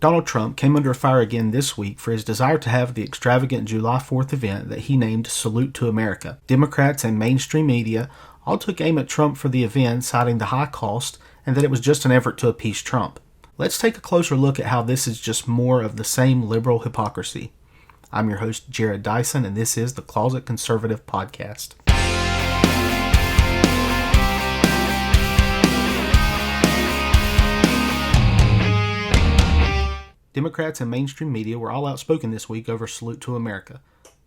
Donald Trump came under fire again this week for his desire to have the extravagant July 4th event that he named Salute to America. Democrats and mainstream media all took aim at Trump for the event, citing the high cost and that it was just an effort to appease Trump. Let's take a closer look at how this is just more of the same liberal hypocrisy. I'm your host, Jared Dyson, and this is the Closet Conservative Podcast. Democrats and mainstream media were all outspoken this week over Salute to America,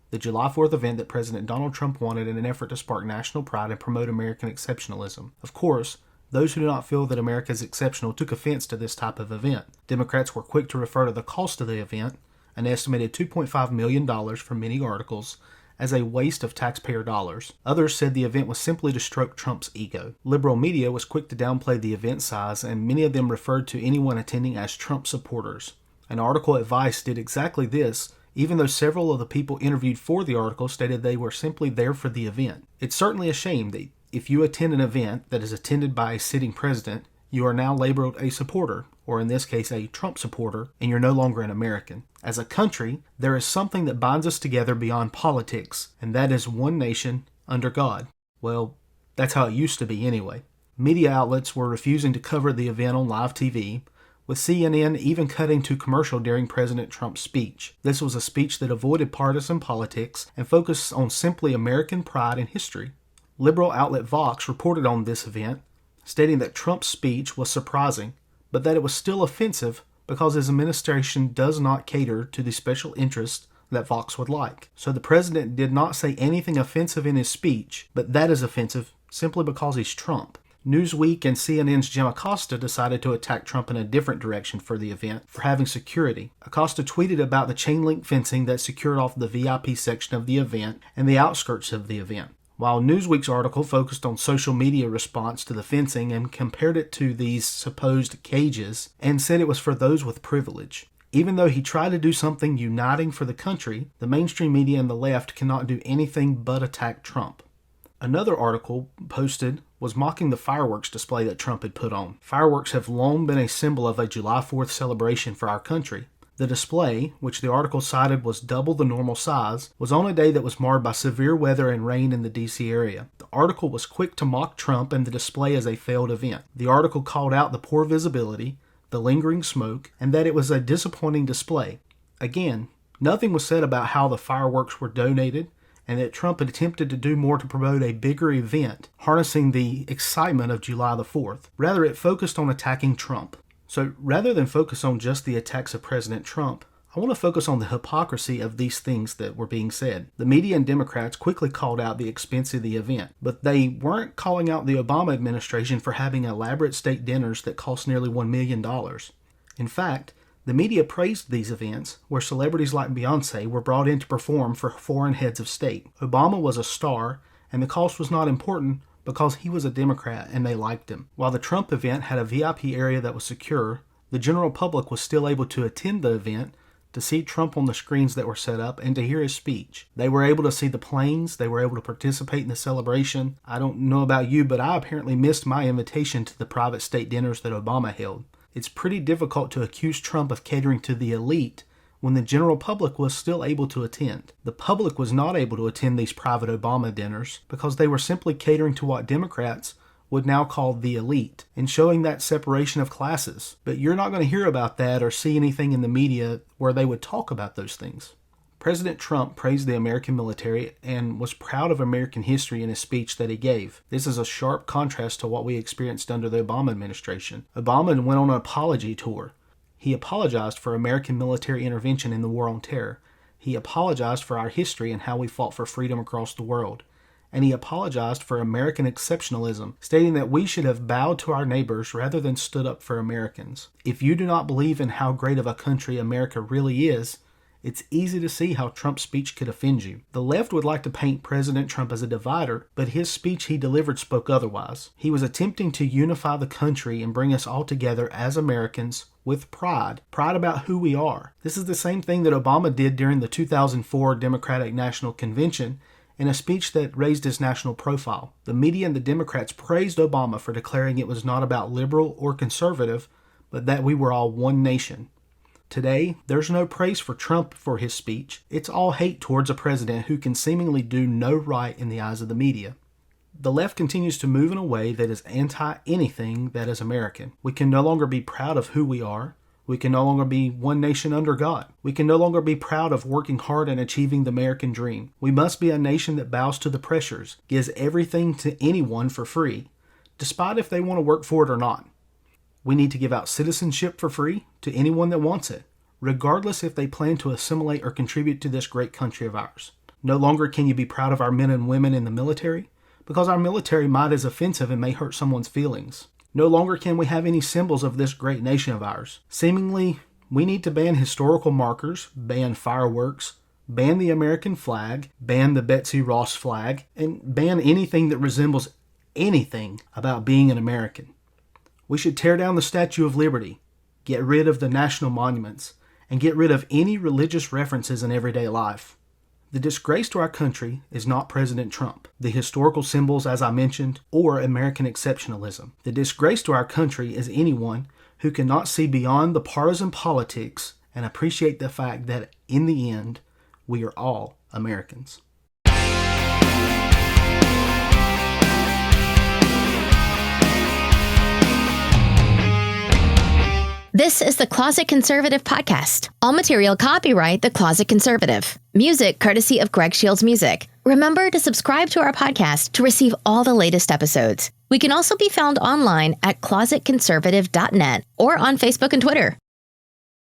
the July 4th event that President Donald Trump wanted in an effort to spark national pride and promote American exceptionalism. Of course, those who do not feel that America is exceptional took offense to this type of event. Democrats were quick to refer to the cost of the event, an estimated $2.5 million from many articles, as a waste of taxpayer dollars. Others said the event was simply to stroke Trump's ego. Liberal media was quick to downplay the event size, and many of them referred to anyone attending as Trump supporters. An article at Vice did exactly this, even though several of the people interviewed for the article stated they were simply there for the event. It's certainly a shame that if you attend an event that is attended by a sitting president, you are now labeled a supporter, or in this case a Trump supporter, and you're no longer an American. As a country, there is something that binds us together beyond politics, and that is one nation under God. Well, that's how it used to be anyway. Media outlets were refusing to cover the event on live TV, with CNN even cutting to commercial during President Trump's speech. This was a speech that avoided partisan politics and focused on simply American pride and history. Liberal outlet Vox reported on this event, stating that Trump's speech was surprising, but that it was still offensive because his administration does not cater to the special interests that Vox would like. So the president did not say anything offensive in his speech, but that is offensive simply because he's Trump. Newsweek and CNN's Jim Acosta decided to attack Trump in a different direction for the event, for having security. Acosta tweeted about the chain link fencing that secured off the VIP section of the event and the outskirts of the event. While Newsweek's article focused on social media response to the fencing and compared it to these supposed cages and said it was for those with privilege. Even though he tried to do something uniting for the country, the mainstream media and the left cannot do anything but attack Trump. Another article posted was mocking the fireworks display that Trump had put on. Fireworks have long been a symbol of a July 4th celebration for our country. The display, which the article cited was double the normal size, was on a day that was marred by severe weather and rain in the D.C. area. The article was quick to mock Trump and the display as a failed event. The article called out the poor visibility, the lingering smoke, and that it was a disappointing display. Again, nothing was said about how the fireworks were donated, and that Trump had attempted to do more to promote a bigger event, harnessing the excitement of July the 4th. Rather, it focused on attacking Trump. So rather than focus on just the attacks of President Trump, I want to focus on the hypocrisy of these things that were being said. The media and Democrats quickly called out the expense of the event, but they weren't calling out the Obama administration for having elaborate state dinners that cost nearly $1 million. In fact, the media praised these events, where celebrities like Beyonce were brought in to perform for foreign heads of state. Obama was a star, and the cost was not important because he was a Democrat and they liked him. While the Trump event had a VIP area that was secure, the general public was still able to attend the event, to see Trump on the screens that were set up, and to hear his speech. They were able to see the planes, they were able to participate in the celebration. I don't know about you, but I apparently missed my invitation to the private state dinners that Obama held. It's pretty difficult to accuse Trump of catering to the elite when the general public was still able to attend. The public was not able to attend these private Obama dinners because they were simply catering to what Democrats would now call the elite and showing that separation of classes. But you're not going to hear about that or see anything in the media where they would talk about those things. President Trump praised the American military and was proud of American history in his speech that he gave. This is a sharp contrast to what we experienced under the Obama administration. Obama went on an apology tour. He apologized for American military intervention in the war on terror. He apologized for our history and how we fought for freedom across the world. And he apologized for American exceptionalism, stating that we should have bowed to our neighbors rather than stood up for Americans. If you do not believe in how great of a country America really is, it's easy to see how Trump's speech could offend you. The left would like to paint President Trump as a divider, but his speech he delivered spoke otherwise. He was attempting to unify the country and bring us all together as Americans with pride about who we are. This is the same thing that Obama did during the 2004 Democratic National Convention in a speech that raised his national profile. The media and the Democrats praised Obama for declaring it was not about liberal or conservative, but that we were all one nation. Today, there's no praise for Trump for his speech. It's all hate towards a president who can seemingly do no right in the eyes of the media. The left continues to move in a way that is anti-anything that is American. We can no longer be proud of who we are. We can no longer be one nation under God. We can no longer be proud of working hard and achieving the American dream. We must be a nation that bows to the pressures, gives everything to anyone for free, despite if they want to work for it or not. We need to give out citizenship for free to anyone that wants it, regardless if they plan to assimilate or contribute to this great country of ours. No longer can you be proud of our men and women in the military, because our military might is offensive and may hurt someone's feelings. No longer can we have any symbols of this great nation of ours. Seemingly, we need to ban historical markers, ban fireworks, ban the American flag, ban the Betsy Ross flag, and ban anything that resembles anything about being an American. We should tear down the Statue of Liberty, get rid of the national monuments, and get rid of any religious references in everyday life. The disgrace to our country is not President Trump, the historical symbols as I mentioned, or American exceptionalism. The disgrace to our country is anyone who cannot see beyond the partisan politics and appreciate the fact that in the end, we are all Americans. This is the Closet Conservative Podcast. All material copyright The Closet Conservative. Music courtesy of Greg Shields Music. Remember to subscribe to our podcast to receive all the latest episodes. We can also be found online at closetconservative.net or on Facebook and Twitter.